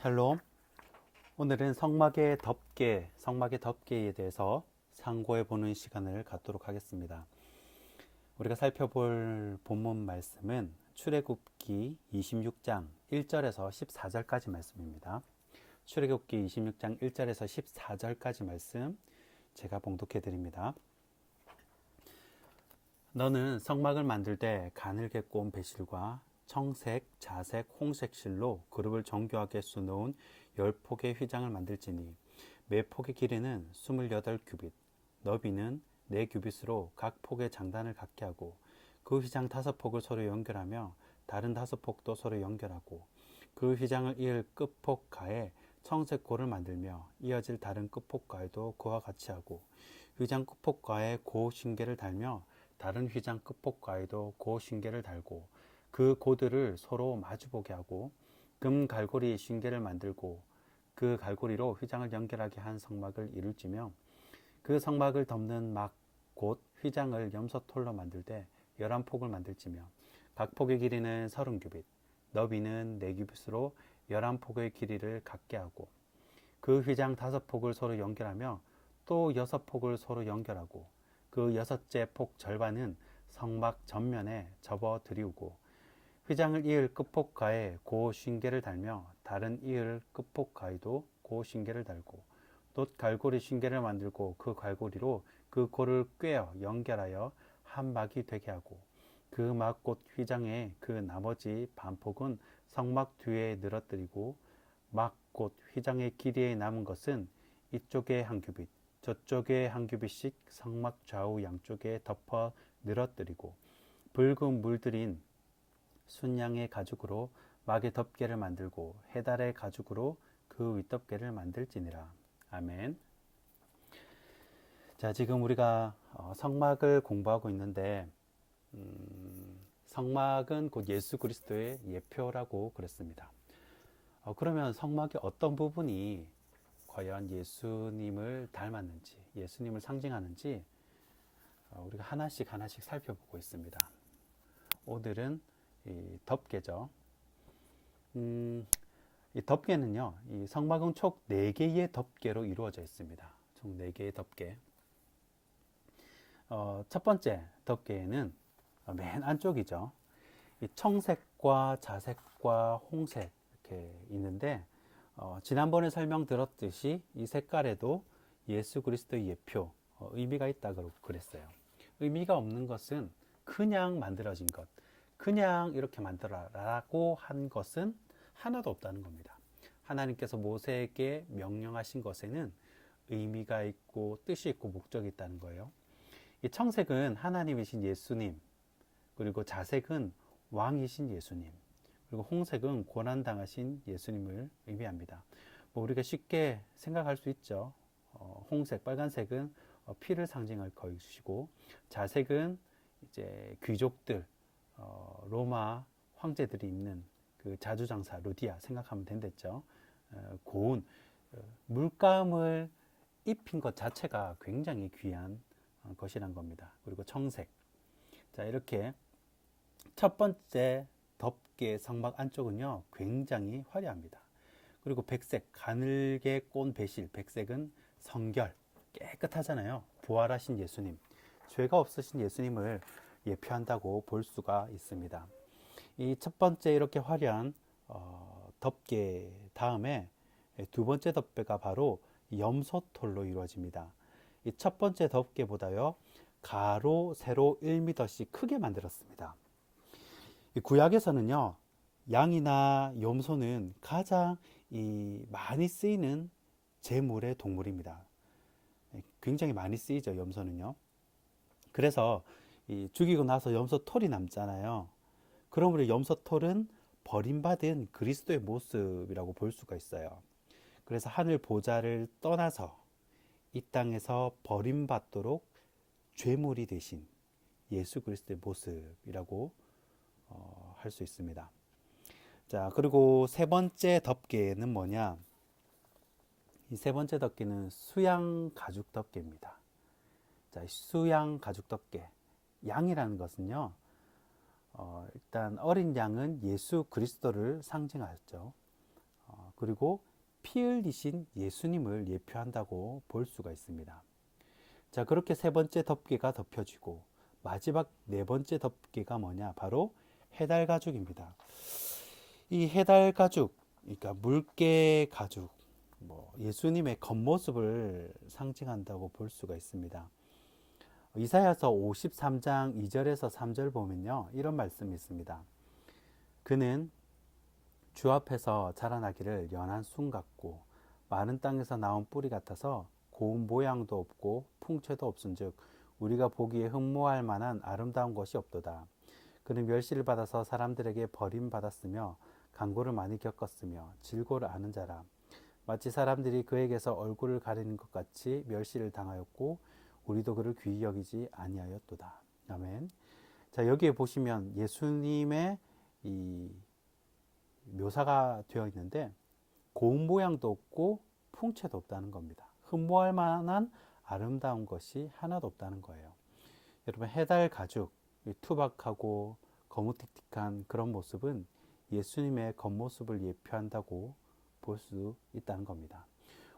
샬롬. 오늘은 성막의 덮개에 대해서 상고해 보는 시간을 갖도록 하겠습니다. 우리가 살펴볼 본문 말씀은 출애굽기 26장 1절에서 14절까지 말씀입니다. 출애굽기 26장 1절에서 14절까지 말씀 제가 봉독해 드립니다. 너는 성막을 만들 때 가늘게 꼰 배실과 청색, 자색, 홍색 실로 그룹을 정교하게 수놓은 10폭의 휘장을 만들지니 매 폭의 길이는 28규빗, 너비는 4규빗으로 각 폭의 장단을 갖게 하고 그 휘장 5폭을 서로 연결하며 다른 5폭도 서로 연결하고 그 휘장을 이을 끝폭 가에 청색 고를 만들며 이어질 다른 끝폭 가에도 그와 같이 하고 휘장 끝폭 가에 고 신계를 달며 다른 휘장 끝폭 가에도 고 신계를 달고 그 고들을 서로 마주보게 하고 금 갈고리 신계를 만들고 그 갈고리로 휘장을 연결하게 한 성막을 이룰지며 그 성막을 덮는 막 곧 휘장을 염소톨로 만들 때 11폭을 만들지며 각 폭의 길이는 30규빗, 너비는 4규빗으로 11폭의 길이를 갖게 하고 그 휘장 5폭을 서로 연결하며 또 6폭을 서로 연결하고 그 6째 폭 절반은 성막 전면에 접어 들이우고 휘장을 이을 끝폭가에 고 신계를 달며 다른 이을 끝폭가에도 고 신계를 달고 또 갈고리 신계를 만들고 그 갈고리로 그 고를 꿰어 연결하여 한 막이 되게 하고 그 막 곧 휘장의 그 나머지 반폭은 성막 뒤에 늘어뜨리고 막 곧 휘장의 길이에 남은 것은 이쪽에 한 규빗 저쪽에 한 규빗씩 성막 좌우 양쪽에 덮어 늘어뜨리고 붉은 물들인 순양의 가죽으로 막의 덮개를 만들고 해달의 가죽으로 그 윗덮개를 만들지니라. 아멘. 자, 지금 우리가 성막을 공부하고 있는데 성막은 곧 예수 그리스도의 예표라고 그랬습니다. 그러면 성막의 어떤 부분이 과연 예수님을 닮았는지, 예수님을 상징하는지 우리가 하나씩 살펴보고 있습니다. 오늘은 이 덮개죠. 이 덮개는요, 이 성막은 총 4개의 덮개로 이루어져 있습니다. 총 4개의 덮개. 첫 번째 덮개는 맨 안쪽이죠. 이 청색과 자색과 홍색 이렇게 있는데, 지난번에 설명 들었듯이 이 색깔에도 예수 그리스도의 예표, 의미가 있다고 그랬어요. 의미가 없는 것은 그냥 만들어진 것, 그냥 이렇게 만들어라라고 한 것은 하나도 없다는 겁니다. 하나님께서 모세에게 명령하신 것에는 의미가 있고 뜻이 있고 목적이 있다는 거예요. 이 청색은 하나님이신 예수님, 그리고 자색은 왕이신 예수님, 그리고 홍색은 고난당하신 예수님을 의미합니다. 뭐 우리가 쉽게 생각할 수 있죠. 홍색, 빨간색은 피를 상징할 것이고, 자색은 이제 귀족들, 로마 황제들이 입는 그 자주장사 루디아 생각하면 된댔죠. 고운 물감을 입힌 것 자체가 굉장히 귀한 것이란 겁니다. 그리고 청색. 자, 이렇게 첫 번째 덮개 성막 안쪽은요 굉장히 화려합니다. 그리고 백색, 가늘게 꼰 배실, 백색은 성결, 깨끗하잖아요. 부활하신 예수님, 죄가 없으신 예수님을 예표한다고 볼 수가 있습니다. 이 첫 번째 이렇게 화려한 덮개 다음에 두 번째 덮개가 바로 염소톨로 이루어집니다. 이 첫 번째 덮개보다요 가로 세로 1m씩 크게 만들었습니다. 이 구약에서는요 양이나 염소는 가장 많이 쓰이는 제물의 동물입니다. 굉장히 많이 쓰이죠, 염소는요. 그래서 죽이고 나서 염소 털이 남잖아요. 그러므로 염소 털은 버림받은 그리스도의 모습이라고 볼 수가 있어요. 그래서 하늘 보좌를 떠나서 이 땅에서 버림받도록 죄물이 되신 예수 그리스도의 모습이라고 할 수 있습니다. 자, 그리고 세 번째 덮개는 뭐냐? 이 세 번째 덮개는 수양 가죽 덮개입니다. 자, 수양 가죽 덮개. 양이라는 것은요, 일단 어린 양은 예수 그리스도를 상징하죠. 그리고 피 흘리신 예수님을 예표한다고 볼 수가 있습니다. 자, 그렇게 세 번째 덮개가 덮여지고 마지막 네 번째 덮개가 뭐냐? 바로 해달 가죽입니다. 이 해달 가죽, 그러니까 물개 가죽, 예수님의 겉모습을 상징한다고 볼 수가 있습니다. 이사야서 53장 2절에서 3절 보면요, 이런 말씀이 있습니다. 그는 주 앞에서 자라나기를 연한 순 같고 마른 땅에서 나온 뿌리 같아서 고운 모양도 없고 풍채도 없은즉 우리가 보기에 흠모할 만한 아름다운 것이 없도다. 그는 멸시를 받아서 사람들에게 버림받았으며 간고를 많이 겪었으며 질고를 아는 자라. 마치 사람들이 그에게서 얼굴을 가리는 것 같이 멸시를 당하였고 우리도 그를 귀히 여기지 아니하였도다. 아멘. 자, 여기에 보시면 예수님의 이 묘사가 되어 있는데 고운 모양도 없고 풍채도 없다는 겁니다. 흠모할 만한 아름다운 것이 하나도 없다는 거예요. 여러분, 해달 가죽, 투박하고 거무틱틱한 그런 모습은 예수님의 겉모습을 예표한다고 볼 수 있다는 겁니다.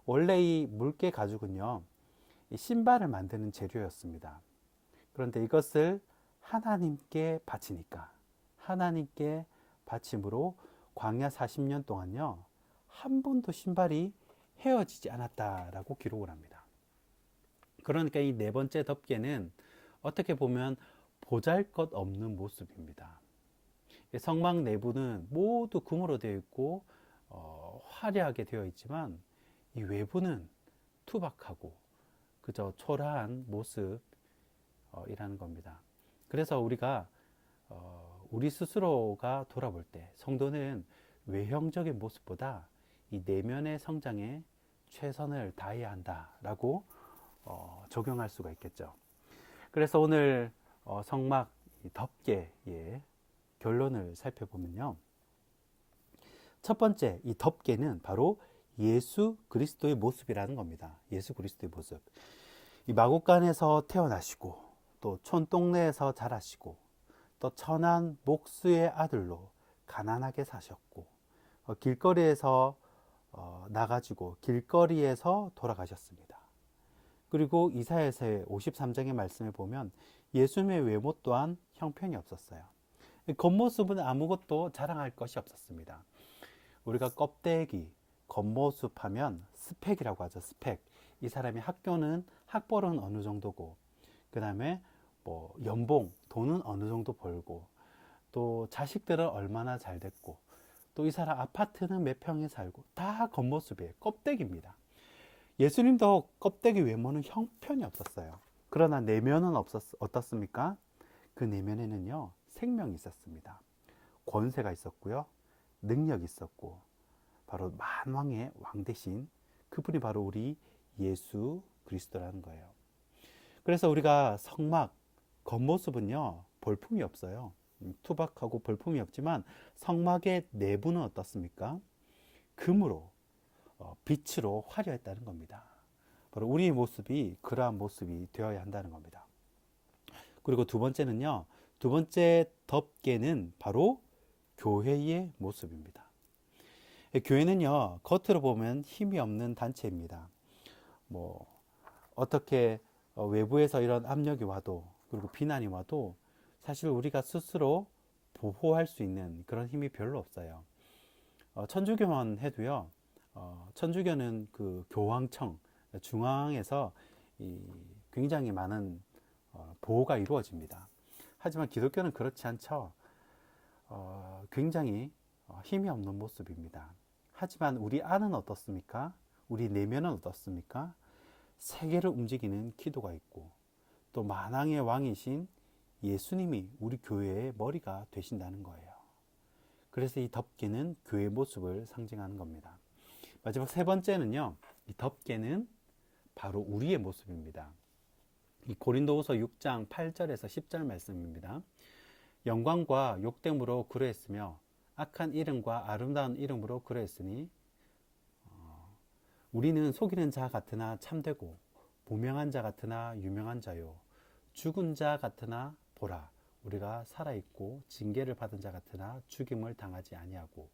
원래 이 물개 가죽은요, 이 신발을 만드는 재료였습니다. 그런데 이것을 하나님께 바치니까, 하나님께 바침으로 광야 40년 동안요, 한 번도 신발이 헤어지지 않았다라고 기록을 합니다. 그러니까 이 네 번째 덮개는 어떻게 보면 보잘것없는 모습입니다. 성막 내부는 모두 금으로 되어 있고 화려하게 되어 있지만 이 외부는 투박하고 그저 초라한 모습이라는 겁니다. 그래서 우리가 우리 스스로가 돌아볼 때 성도는 외형적인 모습보다 이 내면의 성장에 최선을 다해야 한다라고 적용할 수가 있겠죠. 그래서 오늘 성막 덮개의 결론을 살펴보면요. 첫 번째, 이 덮개는 바로 예수 그리스도의 모습이라는 겁니다. 예수 그리스도의 모습. 이 마국간에서 태어나시고 또 촌동네에서 자라시고 또 천한 목수의 아들로 가난하게 사셨고 길거리에서 나가지고 길거리에서 돌아가셨습니다. 그리고 이사야서의 53장의 말씀을 보면 예수님의 외모 또한 형편이 없었어요. 겉모습은 아무것도 자랑할 것이 없었습니다. 우리가 껍데기, 겉모습 하면 스펙이라고 하죠. 스펙. 이 사람이 학벌은 어느 정도고, 그 다음에 연봉, 돈은 어느 정도 벌고, 또 자식들은 얼마나 잘 됐고, 또 이 사람 아파트는 몇 평에 살고, 다 겉모습이에요. 껍데기입니다. 예수님도 껍데기 외모는 형편이 없었어요. 그러나 내면은 어떻습니까? 그 내면에는요, 생명이 있었습니다. 권세가 있었고요, 능력이 있었고, 바로 만왕의 왕 대신 그분이 바로 우리 예수 그리스도라는 거예요. 그래서 우리가 성막 겉모습은요, 볼품이 없어요. 투박하고 볼품이 없지만 성막의 내부는 어떻습니까? 금으로 빛으로 화려했다는 겁니다. 바로 우리의 모습이 그러한 모습이 되어야 한다는 겁니다. 그리고 두 번째는요, 두 번째 덮개는 바로 교회의 모습입니다. 교회는요, 겉으로 보면 힘이 없는 단체입니다. 어떻게 외부에서 이런 압력이 와도, 그리고 비난이 와도 사실 우리가 스스로 보호할 수 있는 그런 힘이 별로 없어요. 천주교만 해도요, 천주교는 그 교황청, 중앙에서 굉장히 많은 보호가 이루어집니다. 하지만 기독교는 그렇지 않죠. 굉장히 힘이 없는 모습입니다. 하지만 우리 안은 어떻습니까? 우리 내면은 어떻습니까? 세계를 움직이는 기도가 있고 또 만왕의 왕이신 예수님이 우리 교회의 머리가 되신다는 거예요. 그래서 이 덮개는 교회의 모습을 상징하는 겁니다. 마지막 세 번째는요, 이 덮개는 바로 우리의 모습입니다. 이 고린도후서 6장 8절에서 10절 말씀입니다. 영광과 욕됨으로 그러했으며 악한 이름과 아름다운 이름으로 그러했으니 우리는 속이는 자 같으나 참되고 무명한 자 같으나 유명한 자요 죽은 자 같으나 보라 우리가 살아있고 징계를 받은 자 같으나 죽임을 당하지 아니하고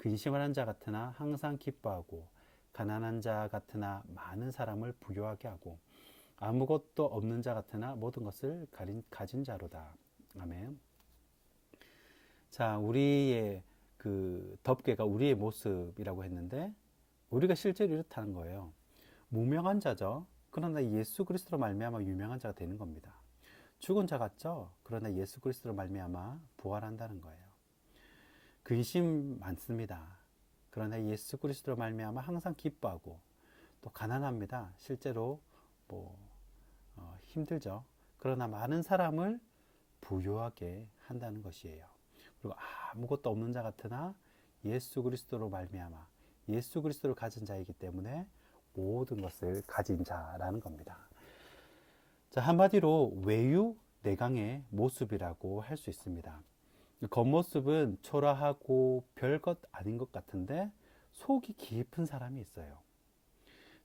근심하는 자 같으나 항상 기뻐하고 가난한 자 같으나 많은 사람을 부유하게 하고 아무것도 없는 자 같으나 모든 것을 가진 자로다. 아멘. 자, 우리의 그 덮개가 우리의 모습이라고 했는데 우리가 실제로 이렇다는 거예요. 무명한 자죠. 그러나 예수 그리스도로 말미암아 유명한 자가 되는 겁니다. 죽은 자 같죠. 그러나 예수 그리스도로 말미암아 부활한다는 거예요. 근심 많습니다. 그러나 예수 그리스도로 말미암아 항상 기뻐하고 또 가난합니다. 실제로 뭐 힘들죠. 그러나 많은 사람을 부유하게 한다는 것이에요. 그리고 아무것도 없는 자 같으나 예수 그리스도로 말미암아 예수 그리스도를 가진 자이기 때문에 모든 것을 가진 자라는 겁니다. 자, 한마디로 외유 내강의 모습이라고 할 수 있습니다. 겉모습은 초라하고 별것 아닌 것 같은데 속이 깊은 사람이 있어요.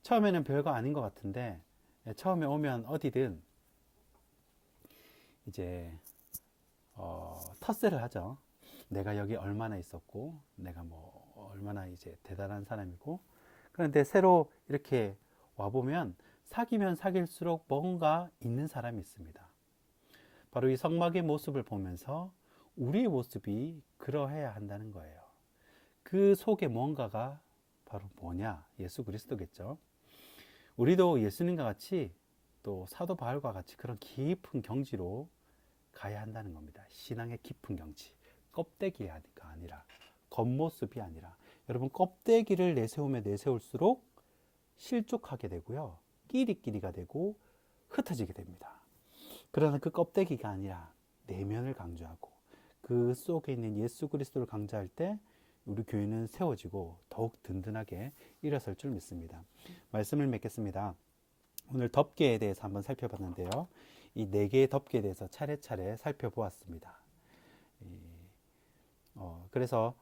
처음에는 별거 아닌 것 같은데 처음에 오면 어디든 이제 텃세를 하죠. 내가 여기 얼마나 있었고 내가 뭐 얼마나 이제 대단한 사람이고. 그런데 새로 이렇게 와보면 사귀면 사귈수록 뭔가 있는 사람이 있습니다. 바로 이 성막의 모습을 보면서 우리의 모습이 그러해야 한다는 거예요. 그 속에 뭔가가 바로 뭐냐? 예수 그리스도겠죠. 우리도 예수님과 같이 또 사도 바울과 같이 그런 깊은 경지로 가야 한다는 겁니다. 신앙의 깊은 경지. 껍데기가 아니라 겉모습이 아니라 여러분 껍데기를 내세우면 내세울수록 실족하게 되고요. 끼리끼리가 되고 흩어지게 됩니다. 그러나 그 껍데기가 아니라 내면을 강조하고 그 속에 있는 예수 그리스도를 강조할 때 우리 교회는 세워지고 더욱 든든하게 일어설 줄 믿습니다. 말씀을 맺겠습니다. 오늘 덮개에 대해서 한번 살펴봤는데요. 이 4개의 덮개에 대해서 차례차례 살펴보았습니다. 그래서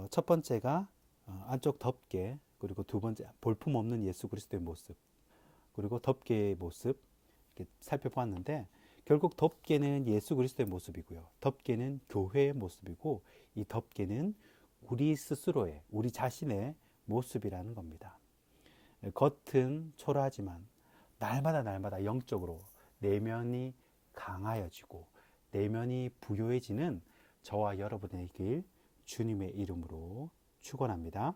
첫 번째가 안쪽 덮개, 그리고 두 번째 볼품없는 예수 그리스도의 모습, 그리고 덮개의 모습 이렇게 살펴보았는데 결국 덮개는 예수 그리스도의 모습이고요. 덮개는 교회의 모습이고 이 덮개는 우리 스스로의, 우리 자신의 모습이라는 겁니다. 겉은 초라하지만 날마다 영적으로 내면이 강하여지고 내면이 부요해지는 저와 여러분의 길 주님의 이름으로 축원합니다.